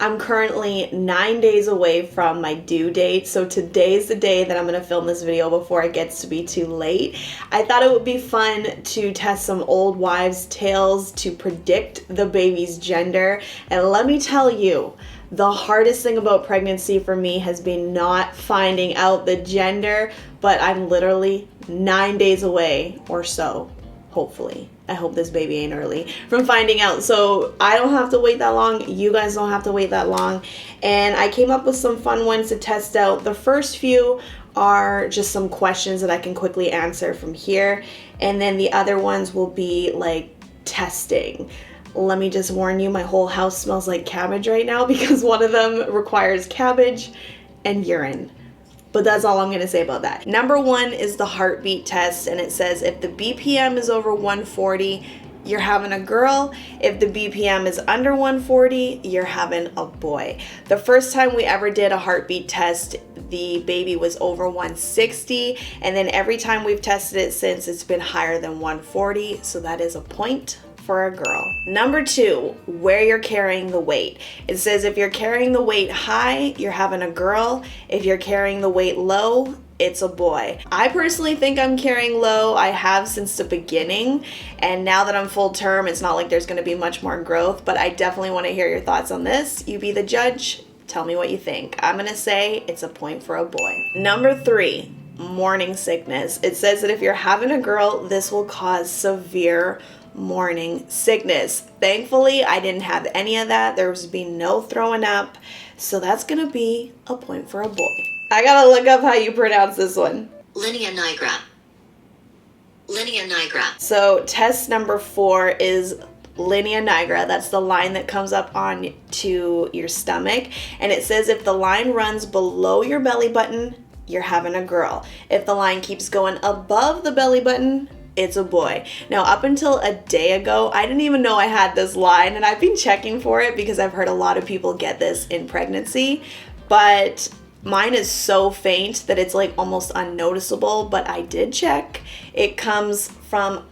I'm currently 9 days away from my due date, so today's the day that I'm gonna film this video before it gets to be too late. I thought it would be fun to test some old wives' tales to predict the baby's gender, and let me tell you, the hardest thing about pregnancy for me has been not finding out the gender, but I'm literally 9 days away or so, hopefully. I hope this baby ain't early from finding out. So I don't have to wait that long. You guys don't have to wait that long. And I came up with some fun ones to test out. The first few are just some questions that I can quickly answer from here. And then the other ones will be like testing. Let me just warn you, my whole house smells like cabbage right now because one of them requires cabbage and urine. But that's all I'm gonna say about that. Number one is the heartbeat test, and it says if the BPM is over 140, you're having a girl. If the BPM is under 140, you're having a boy. The first time we ever did a heartbeat test, the baby was over 160, and then every time we've tested it since, it's been higher than 140, so that is a point for a girl. Number two, where you're carrying the weight. It says if you're carrying the weight high, you're having a girl. If you're carrying the weight low, it's a boy. I personally think I'm carrying low. I have since the beginning, and now that I'm full term, it's not like there's gonna be much more growth, but I definitely wanna hear your thoughts on this. You be the judge. Tell me what you think. I'm gonna say it's a point for a boy. Number three, morning sickness. It says that if you're having a girl, this will cause severe morning sickness. Thankfully, I didn't have any of that. There was been no throwing up, so that's gonna be a point for a boy. I gotta look up how you pronounce this one. Linea nigra. Linea nigra. So test number 4 is linea nigra. That's the line that comes up on to your stomach, and it says if the line runs below your belly button, you're having a girl. If the line keeps going above the belly button, it's a boy. Now, up until a day ago, I didn't even know I had this line, and I've been checking for it because I've heard a lot of people get this in pregnancy, but mine is so faint that it's like almost unnoticeable, but I did check. It comes from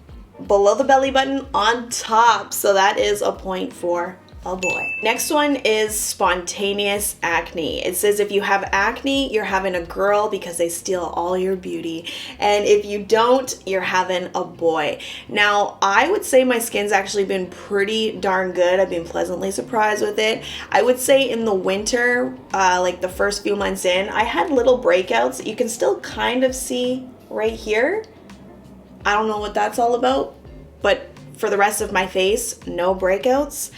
below the belly button on top, so that is a point for a boy. Next one is spontaneous acne. It says if you have acne, you're having a girl because they steal all your beauty. And if you don't, you're having a boy. Now, I would say my skin's actually been pretty darn good. I've been pleasantly surprised with it. I would say in the winter, like the first few months in, I had little breakouts that you can still kind of see right here. I don't know what that's all about, but for the rest of my face, no breakouts.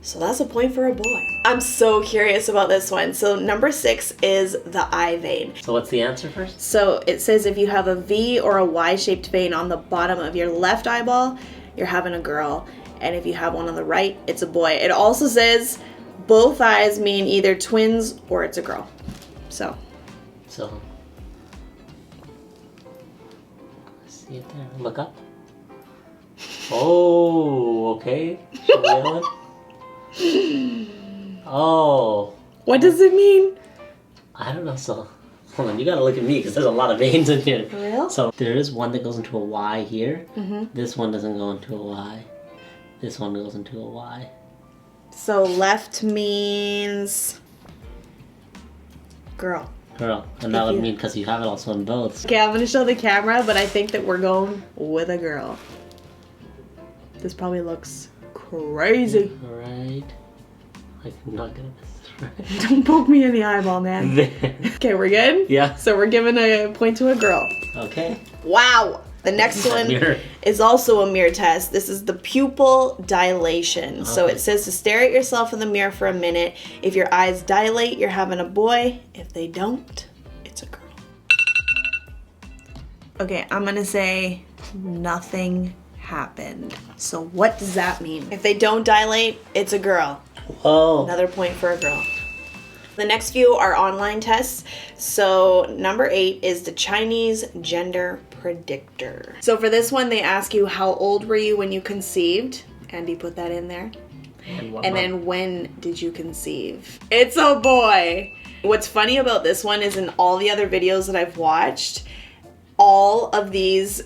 So that's a point for a boy. I'm so curious about this one. So number 6 is the eye vein. So what's the answer first? So it says if you have a V or a Y-shaped vein on the bottom of your left eyeball, you're having a girl. And if you have one on the right, it's a boy. It also says both eyes mean either twins or it's a girl. So. See it there. Look up. Oh, okay. Show me the other one. Oh. What does it mean? I don't know, so hold on, you gotta look at me because there's a lot of veins in here. For real? So there is one that goes into a Y here. Mm-hmm. This one doesn't go into a Y. This one goes into a Y. So left means girl. Girl. And that would mean because you have it also in both. Okay, I'm gonna show the camera, but I think that we're going with a girl. This probably looks crazy. Alright. I'm not gonna miss this right. Don't poke me in the eyeball, man. There. Okay, we're good? Yeah. So we're giving a point to a girl. Okay. Wow. The next one is also a mirror test. This is the pupil dilation. Okay. So it says to stare at yourself in the mirror for a minute. If your eyes dilate, you're having a boy. If they don't, it's a girl. Okay, I'm gonna say nothing happened. So what does that mean? If they don't dilate, it's a girl. Whoa. Another point for a girl. The next few are online tests. So number 8 is the Chinese gender predictor. So for this one, they ask you how old were you when you conceived? Andy put that in there. And then when did you conceive? It's a boy. What's funny about this one is in all the other videos that I've watched, all of these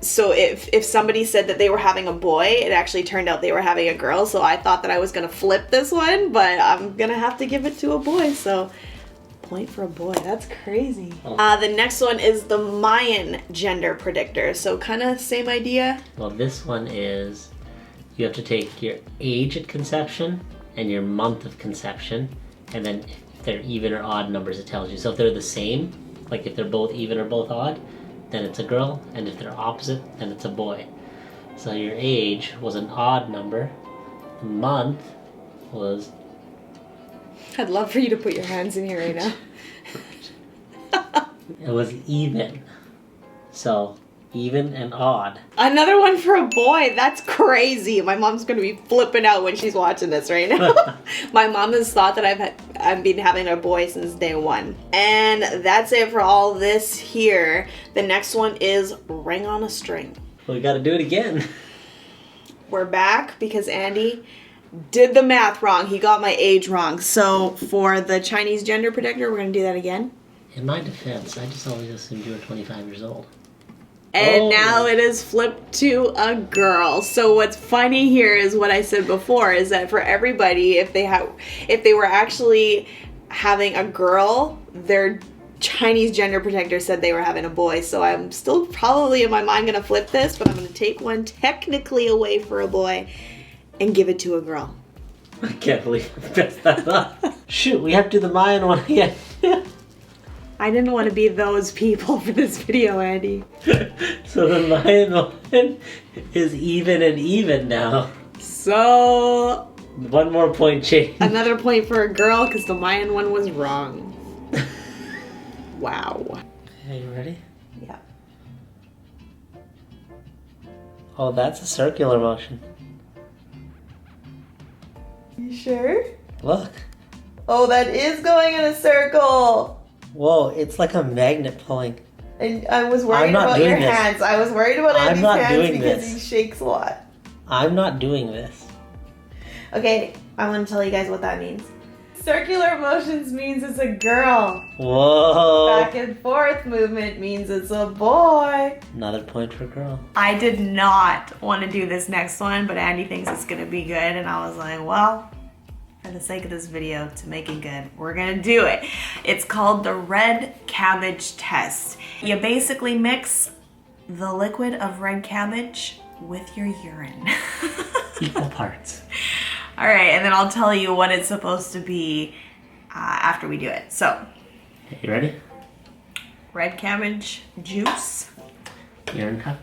So if somebody said that they were having a boy, it actually turned out they were having a girl. So I thought that I was gonna flip this one, but I'm gonna have to give it to a boy. So point for a boy. That's crazy. The next one is the Mayan gender predictor. So kind of same idea. Well, this one is you have to take your age at conception and your month of conception, and then if they're even or odd numbers, it tells you. So if they're the same, like if they're both even or both odd, then it's a girl, and if they're opposite, then it's a boy. So your age was an odd number. The month was... I'd love for you to put your hands in here right now. It was even. So, even and odd. Another one for a boy. That's crazy. My mom's gonna be flipping out when she's watching this right now. My mom has thought that I've been having a boy since day one. And that's it for all this here. The next one is ring on a string. We gotta do it again. We're back because Andy did the math wrong. He got my age wrong. So for the Chinese gender predictor, we're gonna do that again. In my defense, I just always assumed you were 25 years old. And now it is flipped to a girl. So what's funny here is what I said before, is that for everybody, if they were actually having a girl, their Chinese gender protector said they were having a boy. So I'm still probably in my mind gonna flip this, but I'm gonna take one technically away for a boy and give it to a girl. I can't believe I messed that up. Shoot, we have to do the Mayan one again. I didn't want to be those people for this video, Andy. So the Mayan one is even and even now. So... one more point change. another point for a girl because the Mayan one was wrong. Wow. Are you ready? Yeah. Oh, that's a circular motion. You sure? Look. Oh, that is going in a circle. Whoa, it's like a magnet pulling. And I was worried about your hands. I was worried about Andy's hands because he shakes a lot. I'm not doing this. Okay, I want to tell you guys what that means. Circular motions means it's a girl. Whoa. Back and forth movement means it's a boy. Another point for girl. I did not want to do this next one, but Andy thinks it's going to be good. And I was like, well, for the sake of this video, to make it good, we're going to do it. It's called the red cabbage test. You basically mix the liquid of red cabbage with your urine. Equal parts. All right, and then I'll tell you what it's supposed to be after we do it. So, You ready? red cabbage juice. Urine cup.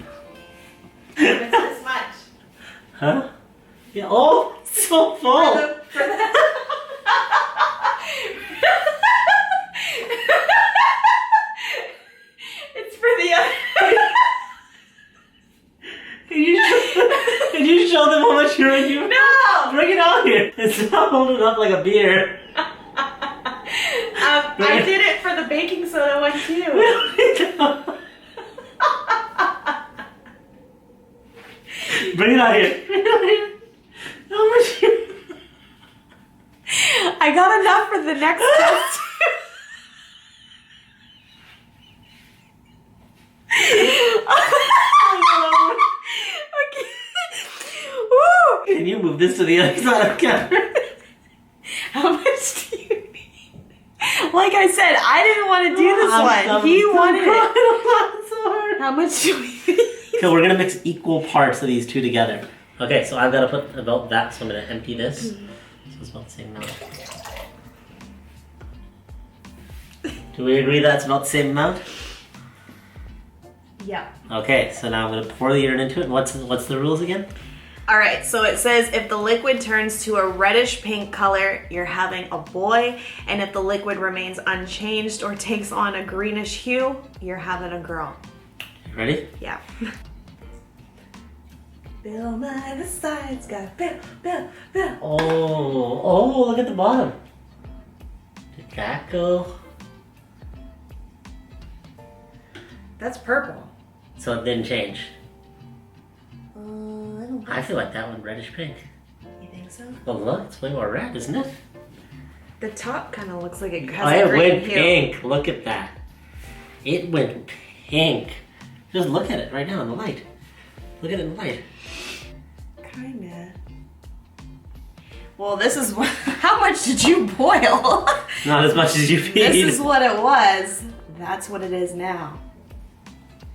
It's this much. Huh? Yeah. Oh, it's so full. It's for the other. Can you show them how much urine you... No! Bring it out here. It's not holding up like a beer. I did it for the baking soda one too. Bring it out here. How much urine? I got enough for the next test. Okay. Woo. Can you move this to the other side of the camera? How much do you need? Like I said, I didn't want to do this one. He wanted it. How much do we need? Okay, we're gonna mix equal parts of these two together. Okay, so I've got to put about that, so I'm gonna empty this. So it's about the same amount. Do we agree that's about the same amount? Yeah. Okay, so now I'm gonna pour the urine into it. What's the rules again? All right, so it says if the liquid turns to a reddish pink color, you're having a boy, and if the liquid remains unchanged or takes on a greenish hue, you're having a girl. Ready? Yeah. Bill by the sides, got Bill. Oh, look at the bottom. Did that go? That's purple. So it didn't change. I don't I feel like that one reddish pink. You think so? Well, look, it's way more red, isn't it? The top kind of looks like it has Oh, a it green went hue. pink. Look at that. It went pink. Just look at it right now in the light. Look at it in the light. Kinda. Well, this is what. How much did you boil? Not as much as you feed. This is what it was. That's what it is now.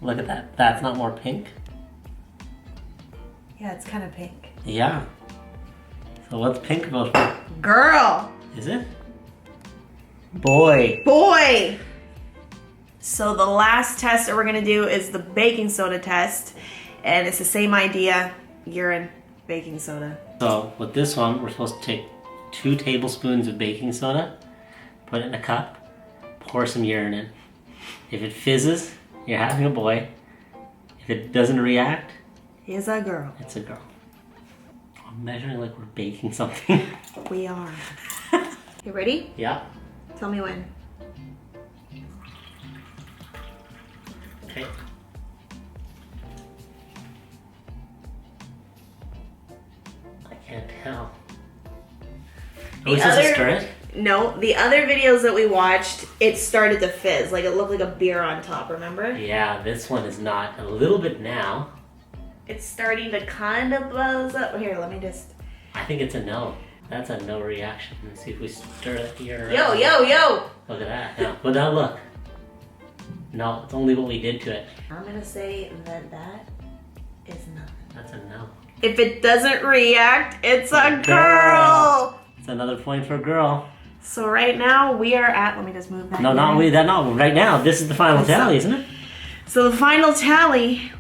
Look at that. That's not more pink. Yeah, it's kind of pink. Yeah. So what's pink about it? Girl. Is it? Boy. Boy. So the last test that we're gonna do is the baking soda test, and it's the same idea: urine, baking soda. So with this one, we're supposed to take 2 tablespoons of baking soda, put it in a cup, pour some urine in. If it fizzes, you're having a boy. If it doesn't react, He's a girl. it's a girl. I'm measuring like we're baking something. We are. You ready? Yeah. Tell me when. Okay. I can't tell. Are we supposed to stir it? No, the other videos that we watched, it started to fizz. Like it looked like a beer on top, remember? Yeah, this one is not. A little bit now. It's starting to kind of buzz up. Here, let me just... I think it's a no. That's a no reaction. Let's see if we stir it here. Yo, yo, yo! Look at that. No. But now look. No, it's only what we did to it. I'm gonna say that that is nothing. That's a no. If it doesn't react, it's a girl! It's another point for a girl. So right now we are at, let me just move that. No, not here. we. That not right now. This is the final tally, isn't it? So the final tally, 1,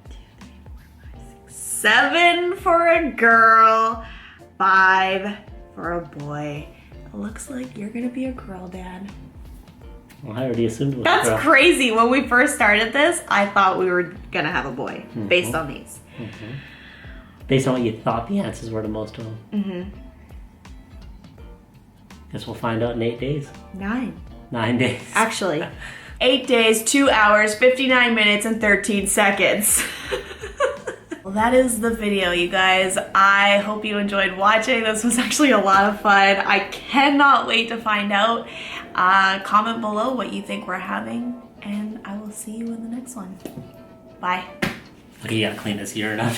2, 3, 4, 5, 6, 7 for a girl, 5 for a boy. It looks like you're gonna be a girl, Dad. Well, I already assumed it was a That's girl. crazy. When we first started this, I thought we were gonna have a boy based on these. Based on what you thought the answers were to most of them. Mm-hmm. Guess we'll find out in 8 days. 9. 9 days. Actually, 8 days, 2 hours, 59 minutes, and 13 seconds. Well, that is the video, you guys. I hope you enjoyed watching. This was actually a lot of fun. I cannot wait to find out. Comment below what you think we're having, and I will see you in the next one. Bye. Okay, you gotta clean this urine up.